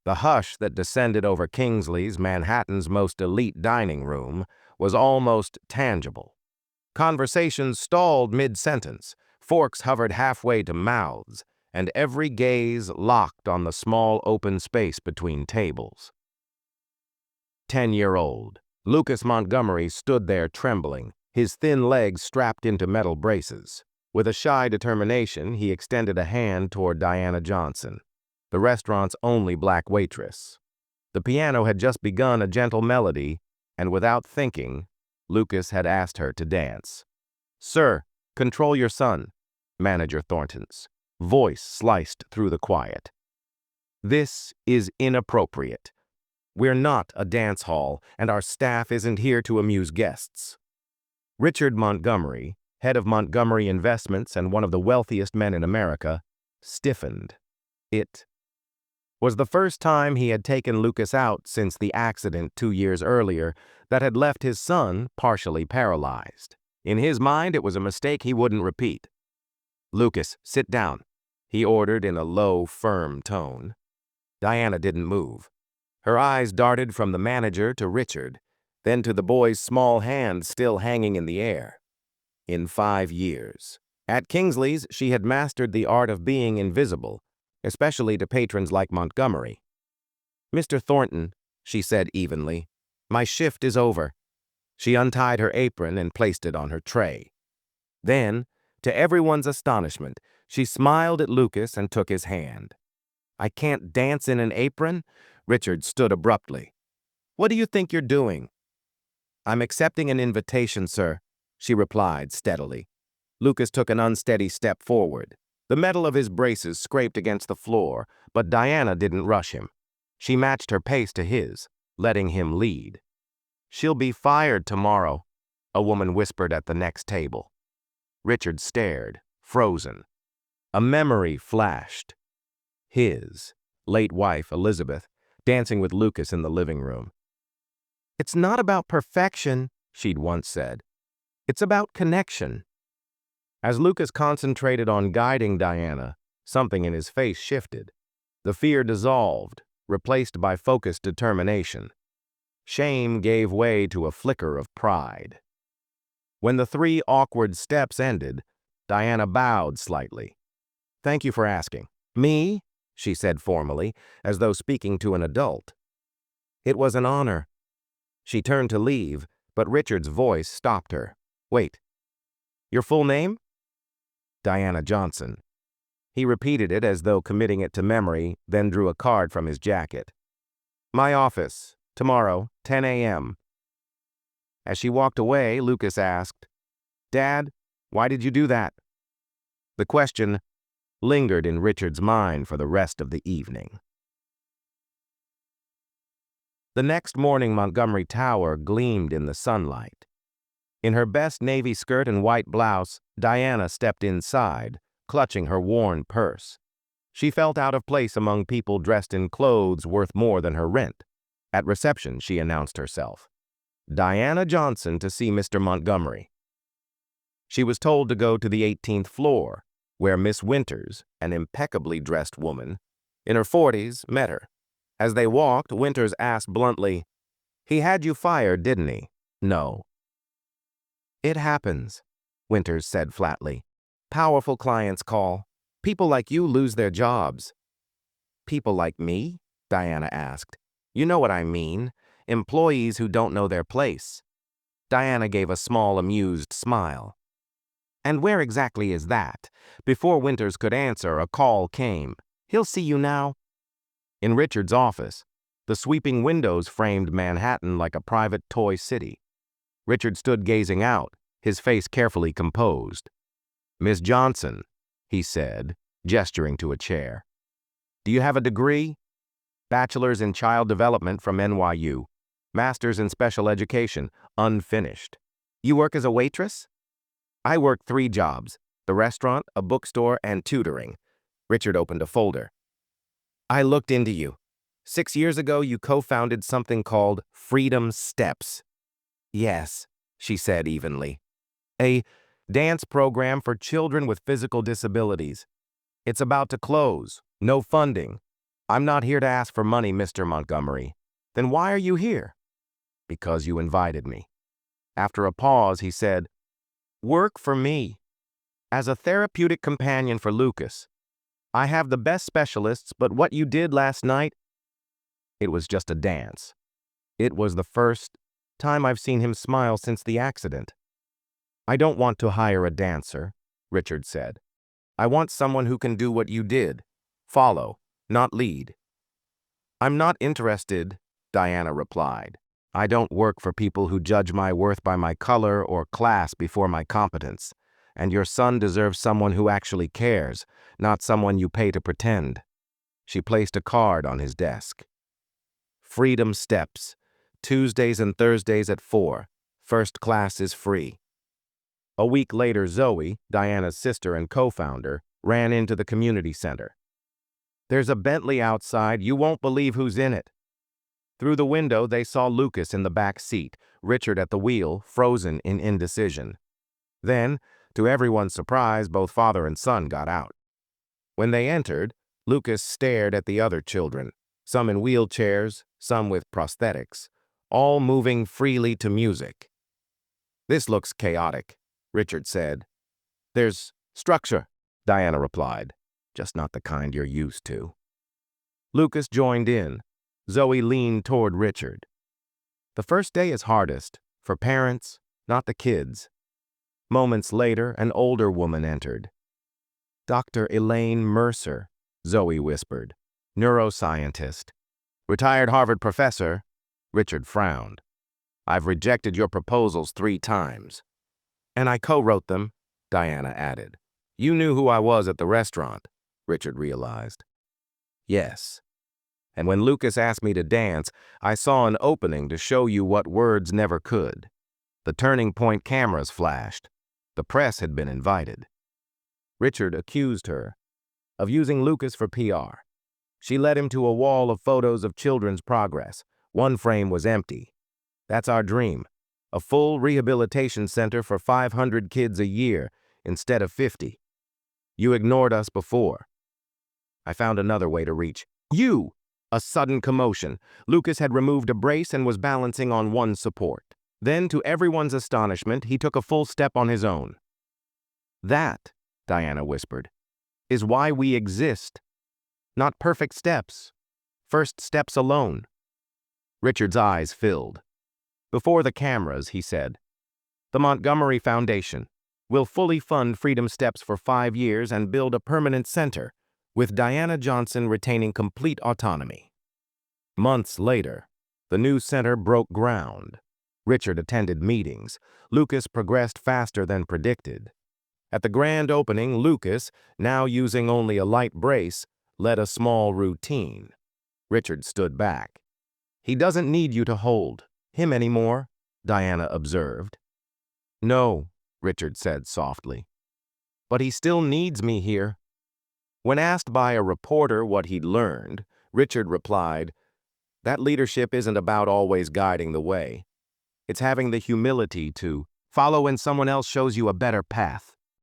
The hush that descended over Kingsley's, Manhattan's most elite dining room, was almost tangible. Conversations stalled mid-sentence, forks hovered halfway to mouths, and every gaze locked on the small open space between tables. 10-year-old Lucas Montgomery stood there trembling, his thin legs strapped into metal braces. With a shy determination, he extended a hand toward Diana Johnson, the restaurant's only black waitress. The piano had just begun a gentle melody, and without thinking, Lucas had asked her to dance. "Sir, control your son," Manager Thornton's voice sliced through the quiet. "This is inappropriate. We're not a dance hall, and our staff isn't here to amuse guests." Richard Montgomery, head of Montgomery Investments and one of the wealthiest men in America, stiffened. It was the first time he had taken Lucas out since the accident 2 years earlier that had left his son partially paralyzed. In his mind, it was a mistake he wouldn't repeat. "Lucas, sit down," he ordered in a low, firm tone. Diana didn't move. Her eyes darted from the manager to Richard, then to the boy's small hand still hanging in the air. In 5 years. At Kingsley's, she had mastered the art of being invisible, especially to patrons like Montgomery. "Mr. Thornton," she said evenly, "my shift is over." She untied her apron and placed it on her tray. Then, to everyone's astonishment, she smiled at Lucas and took his hand. "I can't dance in an apron?" Richard stood abruptly. "What do you think you're doing?" "I'm accepting an invitation, sir," she replied steadily. Lucas took an unsteady step forward. The metal of his braces scraped against the floor, but Diana didn't rush him. She matched her pace to his, letting him lead. "She'll be fired tomorrow," a woman whispered at the next table. Richard stared, frozen. A memory flashed. His late wife, Elizabeth, dancing with Lucas in the living room. "It's not about perfection," she'd once said. "It's about connection." As Lucas concentrated on guiding Diana, something in his face shifted. The fear dissolved, replaced by focused determination. Shame gave way to a flicker of pride. When the 3 awkward steps ended, Diana bowed slightly. "Thank you for asking." "Me?" she said formally, as though speaking to an adult. "It was an honor." She turned to leave, but Richard's voice stopped her. "Wait. Your full name?" "Diana Johnson." He repeated it as though committing it to memory, then drew a card from his jacket. "My office, tomorrow, 10 a.m. As she walked away, Lucas asked, "Dad, why did you do that?" The question lingered in Richard's mind for the rest of the evening. The next morning, Montgomery Tower gleamed in the sunlight. In her best navy skirt and white blouse, Diana stepped inside, clutching her worn purse. She felt out of place among people dressed in clothes worth more than her rent. At reception, she announced herself. "Diana Johnson to see Mr. Montgomery." She was told to go to the 18th floor, where Miss Winters, an impeccably dressed woman, in her 40s, met her. As they walked, Winters asked bluntly, "He had you fired, didn't he?" "No." "It happens," Winters said flatly. "Powerful clients call. People like you lose their jobs." "People like me?" Diana asked. "You know what I mean. Employees who don't know their place." Diana gave a small, amused smile. "And where exactly is that?" Before Winters could answer, a call came. "He'll see you now." In Richard's office, the sweeping windows framed Manhattan like a private toy city. Richard stood gazing out, his face carefully composed. "Miss Johnson," he said, gesturing to a chair. "Do you have a degree?" "Bachelor's in Child Development from NYU. Master's in Special Education, unfinished." "You work as a waitress?" "I work 3 jobs, the restaurant, a bookstore, and tutoring." Richard opened a folder. "I looked into you. 6 years ago, you co-founded something called Freedom Steps." "Yes," she said evenly. "A dance program for children with physical disabilities. It's about to close. No funding. I'm not here to ask for money, Mr. Montgomery. Then why are you here? Because you invited me. After a pause, he said, work for me. As a therapeutic companion for Lucas. I have the best specialists, but what you did last night, it was just a dance. It was the first time I've seen him smile since the accident. I don't want to hire a dancer, Richard said. I want someone who can do what you did. Follow, not lead. I'm not interested, Diana replied. I don't work for people who judge my worth by my color or class before my competence. And your son deserves someone who actually cares, not someone you pay to pretend. She placed a card on his desk. Freedom Steps, Tuesdays and Thursdays at 4. First class is free. A week later, Zoe, Diana's sister and co-founder, ran into the community center. There's a Bentley outside, you won't believe who's in it. Through the window, they saw Lucas in the back seat, Richard at the wheel, frozen in indecision. Then, to everyone's surprise, both father and son got out. When they entered, Lucas stared at the other children, some in wheelchairs, some with prosthetics, all moving freely to music. This looks chaotic, Richard said. There's structure, Diana replied, just not the kind you're used to. Lucas joined in. Zoe leaned toward Richard. The first day is hardest, for parents, not the kids. Moments later, an older woman entered. Dr. Elaine Mercer, Zoe whispered, neuroscientist. Retired Harvard professor, Richard frowned. I've rejected your proposals 3 times. And I co-wrote them, Diana added. You knew who I was at the restaurant, Richard realized. Yes. And when Lucas asked me to dance, I saw an opening to show you what words never could. The turning point cameras flashed. The press had been invited. Richard accused her of using Lucas for PR. She led him to a wall of photos of children's progress. One frame was empty. That's our dream. A full rehabilitation center for 500 kids a year instead of 50. You ignored us before. I found another way to reach you. A sudden commotion. Lucas had removed a brace and was balancing on one support. Then, to everyone's astonishment, he took a full step on his own. That, Diana whispered, is why we exist. Not perfect steps. First steps alone. Richard's eyes filled. Before the cameras, he said, the Montgomery Foundation will fully fund Freedom Steps for 5 years and build a permanent center, with Diana Johnson retaining complete autonomy. Months later, the new center broke ground. Richard attended meetings. Lucas progressed faster than predicted. At the grand opening, Lucas, now using only a light brace, led a small routine. Richard stood back. He doesn't need you to hold him anymore, Diana observed. No, Richard said softly. But he still needs me here. When asked by a reporter what he'd learned, Richard replied, that leadership isn't about always guiding the way. It's having the humility to follow when someone else shows you a better path.